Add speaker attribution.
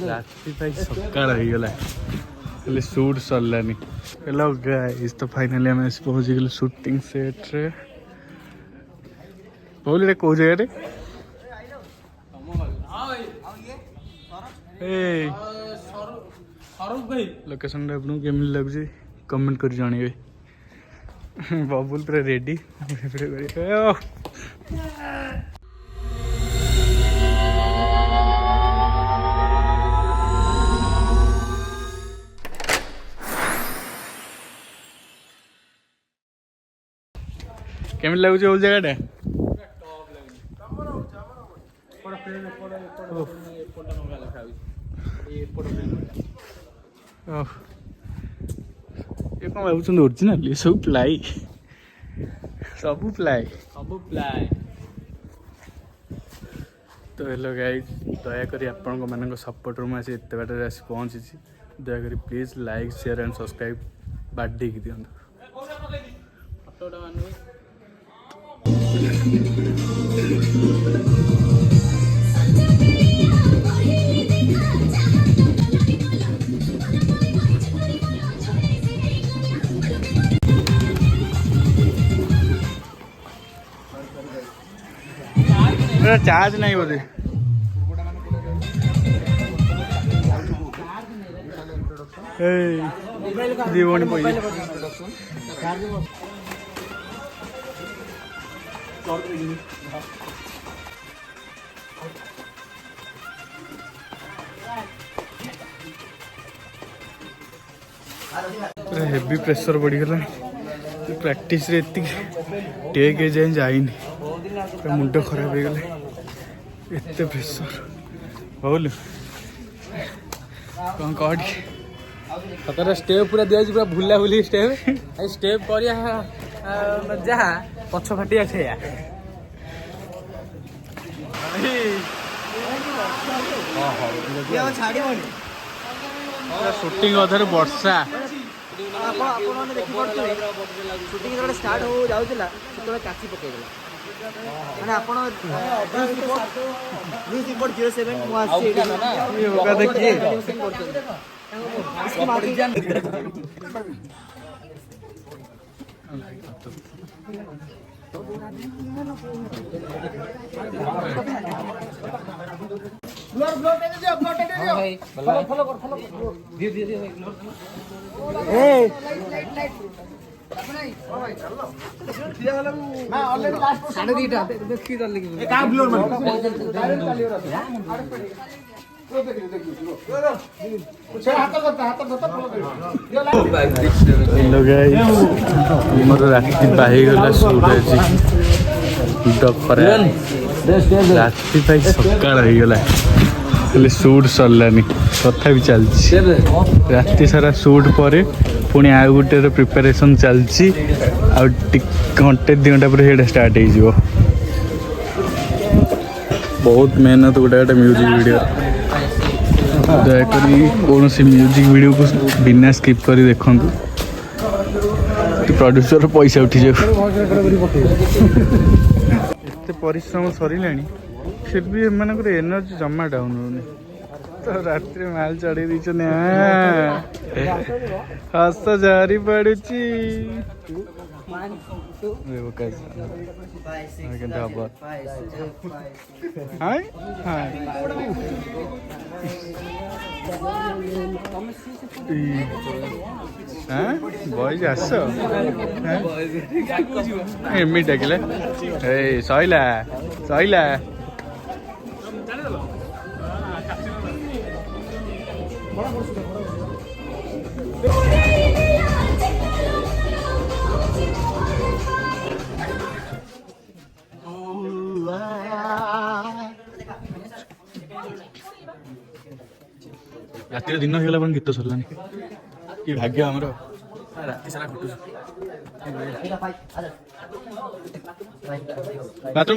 Speaker 1: राति सकाळ हो गला शूट सरलानी। हेलो गाइस, तो फाइनली आम पहुँची गलु शूटिंग सेट रे। बोल कौ जगह लोकेशन आपको केमी लगुच कमेंट कर जानवे। बबुल पूरा रेडी केमी लगुच ओल जगह ये कौन भाई ओरिजिनल सब प्लाई सब प्लाई तो हेलो गाइस, दयाकोरी आपण मान सपोर्ट मुझे एत बाट आस पहुँची। दयाकोरी please like share and subscribe बाडे की दिखाँ। चार्ज नहीं बोले दीवन हेवी प्रेशर बढ़ीगला। प्रैक्टिस रे टेक जाए जाइनी मुंड खराब हो गले एत प्रेशर बोल कौन कह सतर स्टेप पूरा दिया पूरा भूला भूली स्टेप स्टेप कर जहाँ पछ फाटिया से शूटिंग अधर वर्षा
Speaker 2: शूटिंग जो स्टार्ट हो जाऊला से काची पकईदेला मैंने आपण न्यूज रिपोर्ट 07
Speaker 1: राति बाहीगला राति सकाल हो गला शूट सरलानी तथा भी चलती राति सारा शूट पर पुणी आउ गोटे प्रिपेरेसन चलती घंटे 2 घंटा पर स्टार्ट हो बहुत मेहनत गोटे गोटे म्यूजिक वीडियो। दयाकोरी कौन सी म्यूजिक वीडियो को बिना स्किप कर देखूँ प्रोड्यूसर पैसा उठी जाए। एत परिश्रम सरला फिर भी एम एनर्जी जमा डाउन होनी तो रात्रि माल चढ़ी दी हस जारी पड़ुची बॉयज आस एमि डाकिले सैला सैला राति दिन होगा गीत सरलानी कि भाग्य आमर राति सारा घटू।